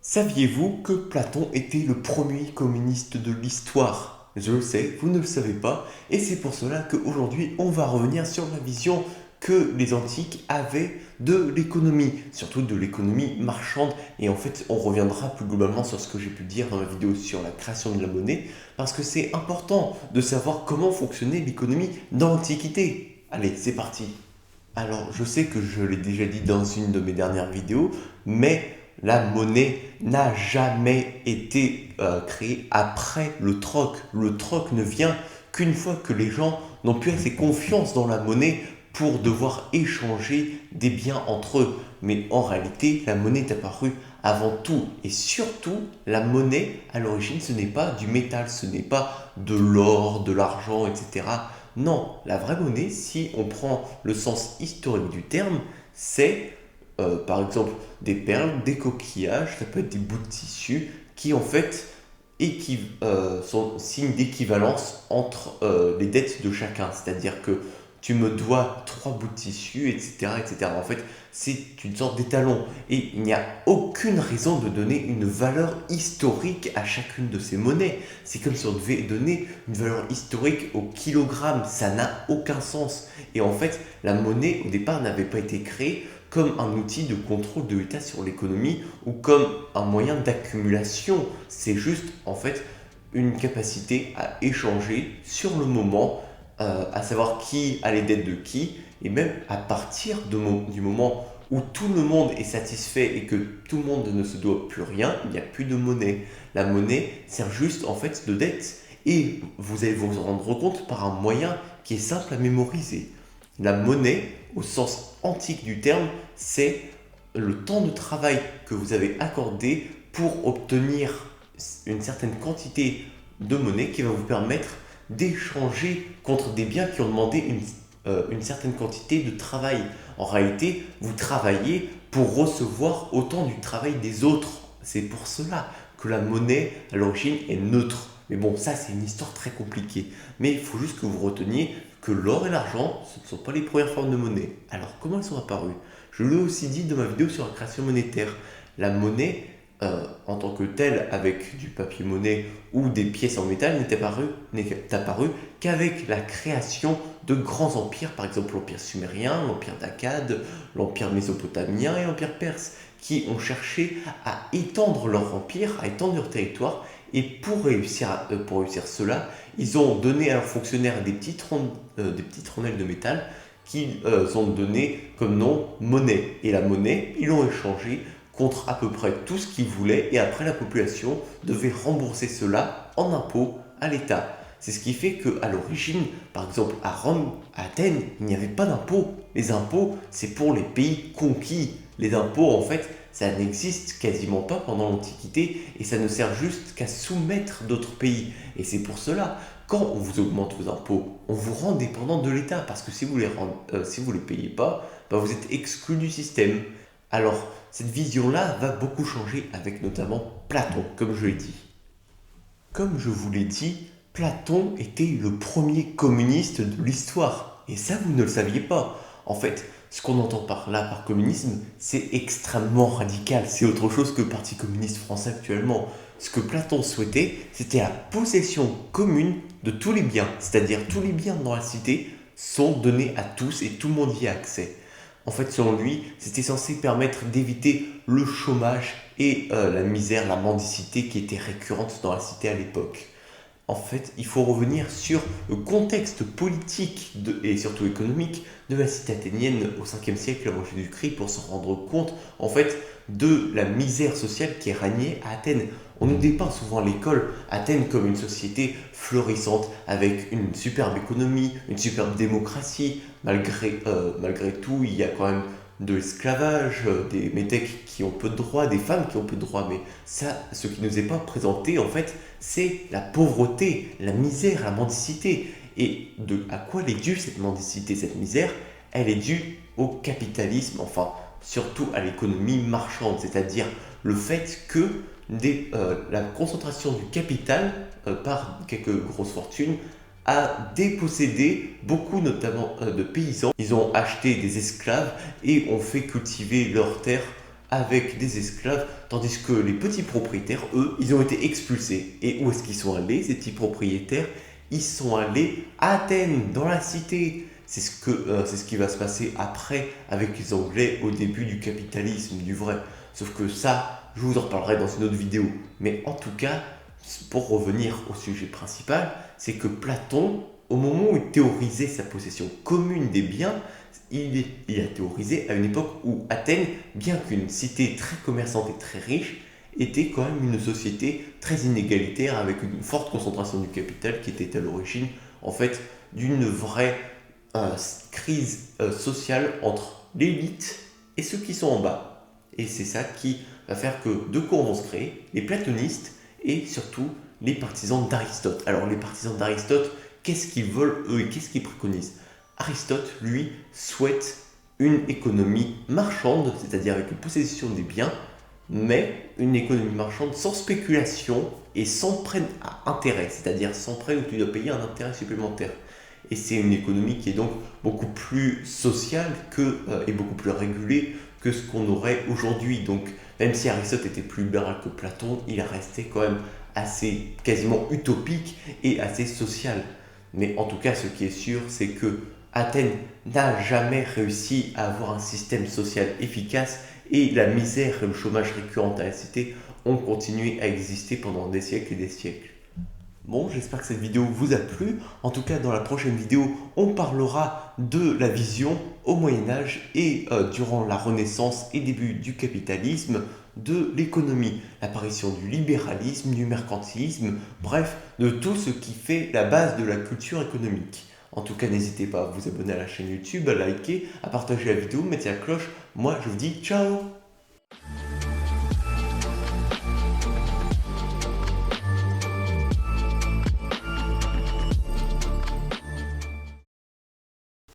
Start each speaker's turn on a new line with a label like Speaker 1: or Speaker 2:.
Speaker 1: Saviez-vous que Platon était le premier communiste de l'histoire? Je le sais, vous ne le savez pas, et c'est pour cela qu'aujourd'hui on va revenir sur la vision que les antiques avaient de l'économie, surtout de l'économie marchande, et en fait on reviendra plus globalement sur ce que j'ai pu dire dans la vidéo sur la création de la monnaie, parce que c'est important de savoir comment fonctionnait l'économie dans l'Antiquité. Allez, c'est parti. Alors, je sais que je l'ai déjà dit dans une de mes dernières vidéos, mais la monnaie n'a jamais été créée après le troc. Le troc ne vient qu'une fois que les gens n'ont plus assez confiance dans la monnaie pour devoir échanger des biens entre eux. Mais en réalité, la monnaie est apparue avant tout. Et surtout, la monnaie, à l'origine, ce n'est pas du métal, ce n'est pas de l'or, de l'argent, etc. Non, la vraie monnaie, si on prend le sens historique du terme, c'est par exemple des perles, des coquillages, ça peut être des bouts de tissu qui en fait sont signes d'équivalence entre les dettes de chacun. C'est-à-dire que tu me dois trois bouts de tissu, etc., etc. En fait, c'est une sorte d'étalon. Et il n'y a aucune raison de donner une valeur historique à chacune de ces monnaies. C'est comme si on devait donner une valeur historique au kilogramme. Ça n'a aucun sens. Et en fait, la monnaie, au départ, n'avait pas été créée comme un outil de contrôle de l'État sur l'économie ou comme un moyen d'accumulation. C'est juste, en fait, une capacité à échanger sur le moment, à savoir qui a les dettes de qui, et même à partir du moment où tout le monde est satisfait et que tout le monde ne se doit plus rien, il n'y a plus de monnaie. La monnaie sert juste en fait de dette. Et vous allez vous rendre compte par un moyen qui est simple à mémoriser. La monnaie, au sens antique du terme, c'est le temps de travail que vous avez accordé pour obtenir une certaine quantité de monnaie qui va vous permettre d'échanger contre des biens qui ont demandé une certaine quantité de travail. En réalité, vous travaillez pour recevoir autant du travail des autres. C'est pour cela que la monnaie, à l'origine, est neutre. Mais bon, ça, c'est une histoire très compliquée. Mais il faut juste que vous reteniez que l'or et l'argent, ce ne sont pas les premières formes de monnaie. Alors, comment elles sont apparues? Je l'ai aussi dit dans ma vidéo sur la création monétaire. La monnaie, en tant que telle, avec du papier-monnaie ou des pièces en métal, n'est apparue qu'avec la création de grands empires, par exemple l'empire sumérien, l'empire d'Akkad, l'empire mésopotamien et l'empire perse, qui ont cherché à étendre leur empire, à étendre leur territoire, et pour réussir cela, ils ont donné à leurs fonctionnaires des petites rondelles de métal qu'ils ont donné comme nom monnaie. Et la monnaie, ils l'ont échangée contre à peu près tout ce qu'ils voulaient, et après la population devait rembourser cela en impôts à l'État. C'est ce qui fait qu'à l'origine, par exemple à Rome, à Athènes, il n'y avait pas d'impôts. Les impôts, c'est pour les pays conquis. Les impôts, en fait, ça n'existe quasiment pas pendant l'Antiquité et ça ne sert juste qu'à soumettre d'autres pays. Et c'est pour cela, quand on vous augmente vos impôts, on vous rend dépendant de l'État parce que si vous les payez pas, bah vous êtes exclu du système. Alors, cette vision-là va beaucoup changer avec notamment Platon, comme je l'ai dit. Comme je vous l'ai dit, Platon était le premier communiste de l'histoire. Et ça, vous ne le saviez pas. En fait, ce qu'on entend par là, par communisme, c'est extrêmement radical. C'est autre chose que le Parti communiste français actuellement. Ce que Platon souhaitait, c'était la possession commune de tous les biens. C'est-à-dire tous les biens dans la cité sont donnés à tous et tout le monde y a accès. En fait, selon lui, c'était censé permettre d'éviter le chômage et la misère, la mendicité qui était récurrente dans la cité à l'époque. En fait, il faut revenir sur le contexte politique et surtout économique de la cité athénienne au 5e siècle avant Jésus-Christ pour se rendre compte en fait de la misère sociale qui régnait à Athènes. On nous dépeint souvent à l'école Athènes comme une société florissante avec une superbe économie, une superbe démocratie. Malgré tout, il y a quand même de l'esclavage, des métèques qui ont peu de droits, des femmes qui ont peu de droits, mais ça, ce qui ne nous est pas présenté, en fait, c'est la pauvreté, la misère, la mendicité. Et à quoi elle est due cette mendicité, cette misère? Elle est due au capitalisme, enfin, surtout à l'économie marchande, c'est-à-dire le fait que la concentration du capital par quelques grosses fortunes a dépossédé beaucoup notamment de paysans. Ils ont acheté des esclaves et ont fait cultiver leurs terres avec des esclaves, tandis que les petits propriétaires, eux, ils ont été expulsés. Et où est-ce qu'ils sont allés, ces petits propriétaires? Ils sont allés à Athènes, dans la cité. C'est ce qui va se passer après avec les Anglais au début du capitalisme, du vrai. Sauf que ça, je vous en reparlerai dans une autre vidéo. Mais en tout cas, pour revenir au sujet principal, c'est que Platon, au moment où il théorisait sa possession commune des biens, il a théorisé à une époque où Athènes, bien qu'une cité très commerçante et très riche, était quand même une société très inégalitaire avec une forte concentration du capital qui était à l'origine en fait d'une vraie crise sociale entre l'élite et ceux qui sont en bas. Et c'est ça qui va faire que deux courants vont se créer, les platonistes et surtout les partisans d'Aristote. Alors les partisans d'Aristote, qu'est-ce qu'ils veulent eux et qu'est-ce qu'ils préconisent? Aristote, lui, souhaite une économie marchande, c'est-à-dire avec une possession des biens, mais une économie marchande sans spéculation et sans prêt à intérêt, c'est-à-dire sans prêt où tu dois payer un intérêt supplémentaire. Et c'est une économie qui est donc beaucoup plus sociale et beaucoup plus régulée que ce qu'on aurait aujourd'hui. Donc même si Aristote était plus libéral que Platon, il restait quand même assez quasiment utopique et assez social. Mais en tout cas, ce qui est sûr, c'est que Athènes n'a jamais réussi à avoir un système social efficace et la misère et le chômage récurrent à la cité ont continué à exister pendant des siècles et des siècles. Bon, j'espère que cette vidéo vous a plu. En tout cas, dans la prochaine vidéo, on parlera de la vision au Moyen-Âge et durant la Renaissance et début du capitalisme, de l'économie, l'apparition du libéralisme, du mercantilisme, bref, de tout ce qui fait la base de la culture économique. En tout cas, n'hésitez pas à vous abonner à la chaîne YouTube, à liker, à partager la vidéo, mettre la cloche. Moi, je vous dis ciao!